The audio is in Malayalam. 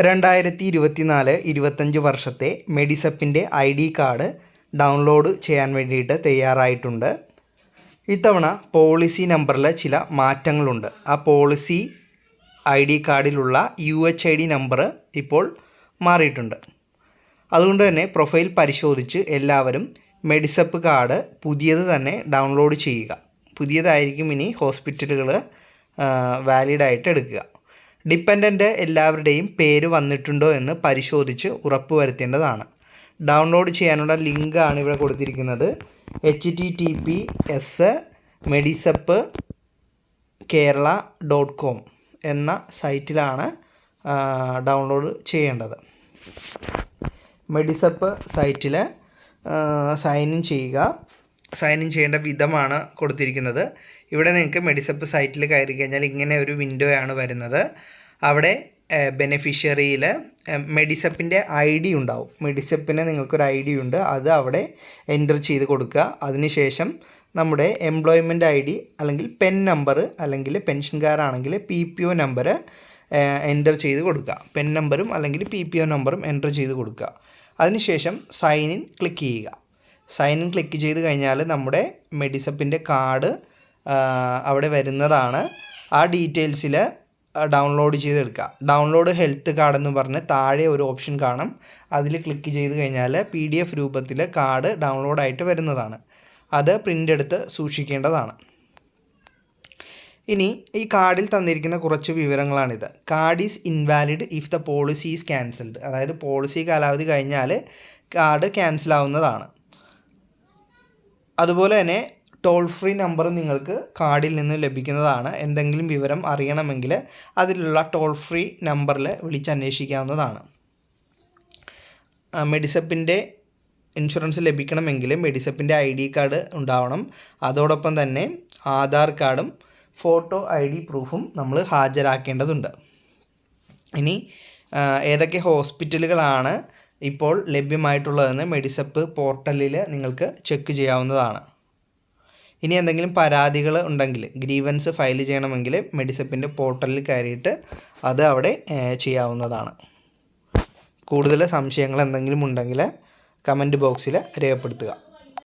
2024-25 വർഷത്തെ മെഡിസപ്പിൻ്റെ ID കാർഡ് ഡൗൺലോഡ് ചെയ്യാൻ വേണ്ടിയിട്ട് തയ്യാറായിട്ടുണ്ട്. ഇത്തവണ പോളിസി നമ്പറിൽ ചില മാറ്റങ്ങളുണ്ട്. ആ പോളിസി ID കാർഡിലുള്ള UHID നമ്പർ ഇപ്പോൾ മാറിയിട്ടുണ്ട്. അതുകൊണ്ട് തന്നെ പ്രൊഫൈൽ പരിശോധിച്ച് എല്ലാവരും മെഡിസപ്പ് കാർഡ് പുതിയത് തന്നെ ഡൗൺലോഡ് ചെയ്യുക. പുതിയതായിരിക്കും ഇനി ഹോസ്പിറ്റലുകൾ വാലിഡായിട്ട് എടുക്കുക. ഡിപ്പെൻഡൻ്റ് എല്ലാവരുടെയും പേര് വന്നിട്ടുണ്ടോ എന്ന് പരിശോധിച്ച് ഉറപ്പ് വരുത്തേണ്ടതാണ്. ഡൗൺലോഡ് ചെയ്യാനുള്ള ലിങ്കാണ് ഇവിടെ കൊടുത്തിരിക്കുന്നത്. https://medisap-kerala.com എന്ന സൈറ്റിലാണ് ഡൗൺലോഡ് ചെയ്യേണ്ടത്. മെഡിസപ്പ് സൈറ്റിൽ സൈൻ ഇൻ ചെയ്യുക. സൈൻ ഇൻ ചെയ്യേണ്ട വിധമാണ് കൊടുത്തിരിക്കുന്നത്. ഇവിടെ നിങ്ങൾക്ക് മെഡിസപ്പ് സൈറ്റിൽ കയറി കഴിഞ്ഞാൽ ഇങ്ങനെ ഒരു വിൻഡോയാണ് വരുന്നത്. അവിടെ ബെനിഫിഷ്യറിയിൽ മെഡിസപ്പിൻ്റെ ID ഉണ്ടാവും. മെഡിസപ്പിന് നിങ്ങൾക്കൊരു ID ഉണ്ട്, അത് അവിടെ എൻ്റർ ചെയ്ത് കൊടുക്കുക. അതിനുശേഷം നമ്മുടെ എംപ്ലോയ്മെൻറ്റ് ID അല്ലെങ്കിൽ പെൻ നമ്പർ അല്ലെങ്കിൽ പെൻഷൻകാരാണെങ്കിൽ PPO നമ്പർ എൻ്റർ ചെയ്ത് കൊടുക്കുക. പെൻ നമ്പറും അല്ലെങ്കിൽ PPO നമ്പറും എൻ്റർ ചെയ്ത് കൊടുക്കുക. അതിനുശേഷം സൈൻ ഇൻ ക്ലിക്ക് ചെയ്യുക. സൈൻ ഇൻ ക്ലിക്ക് ചെയ്ത് കഴിഞ്ഞാൽ നമ്മുടെ മെഡിസപ്പിൻ്റെ കാർഡ് അവിടെ വരുന്നതാണ്. ആ ഡീറ്റെയിൽസിൽ ഡൗൺലോഡ് ചെയ്തെടുക്കുക. ഡൗൺലോഡ് ഹെൽത്ത് കാർഡ് എന്ന് പറഞ്ഞ് താഴെ ഒരു ഓപ്ഷൻ കാണും. അതിൽ ക്ലിക്ക് ചെയ്ത് കഴിഞ്ഞാൽ PDF രൂപത്തിൽ കാർഡ് ഡൗൺലോഡായിട്ട് വരുന്നതാണ്. അത് പ്രിൻ്റ് എടുത്ത് സൂക്ഷിക്കേണ്ടതാണ്. ഇനി ഈ കാർഡിൽ തന്നിരിക്കുന്ന കുറച്ച് വിവരങ്ങളാണിത്. Card is invalid if the policy is cancelled. അതായത് പോളിസി കാലാവധി കഴിഞ്ഞാൽ കാർഡ് ക്യാൻസൽ ആവുന്നതാണ്. അതുപോലെ തന്നെ ടോൾ ഫ്രീ നമ്പർ നിങ്ങൾക്ക് കാർഡിൽ നിന്ന് ലഭിക്കുന്നതാണ്. എന്തെങ്കിലും വിവരം അറിയണമെങ്കിൽ അതിലുള്ള ടോൾ ഫ്രീ നമ്പറിൽ വിളിച്ചന്വേഷിക്കാവുന്നതാണ്. മെഡിസപ്പിൻ്റെ ഇൻഷുറൻസ് ലഭിക്കണമെങ്കിൽ മെഡിസപ്പിൻ്റെ ID കാർഡ് ഉണ്ടാവണം. അതോടൊപ്പം തന്നെ ആധാർ കാർഡും ഫോട്ടോ ID പ്രൂഫും നമ്മൾ ഹാജരാക്കേണ്ടതുണ്ട്. ഇനി ഏതൊക്കെ ഹോസ്പിറ്റലുകളാണ് ഇപ്പോൾ ലഭ്യമായിട്ടുള്ളതെന്ന് മെഡിസപ്പ് പോർട്ടലിൽ നിങ്ങൾക്ക് ചെക്ക് ചെയ്യാവുന്നതാണ്. ഇനി എന്തെങ്കിലും പരാതികൾ ഉണ്ടെങ്കിൽ ഗ്രീവൻസ് ഫയൽ ചെയ്യണമെങ്കിൽ മെഡിസപ്പിൻ്റെ പോർട്ടലിൽ കയറിയിട്ട് അത് അവിടെ ചെയ്യാവുന്നതാണ്. കൂടുതൽ സംശയങ്ങൾ എന്തെങ്കിലും ഉണ്ടെങ്കിൽ കമൻറ്റ് ബോക്സിൽ രേഖപ്പെടുത്തുക.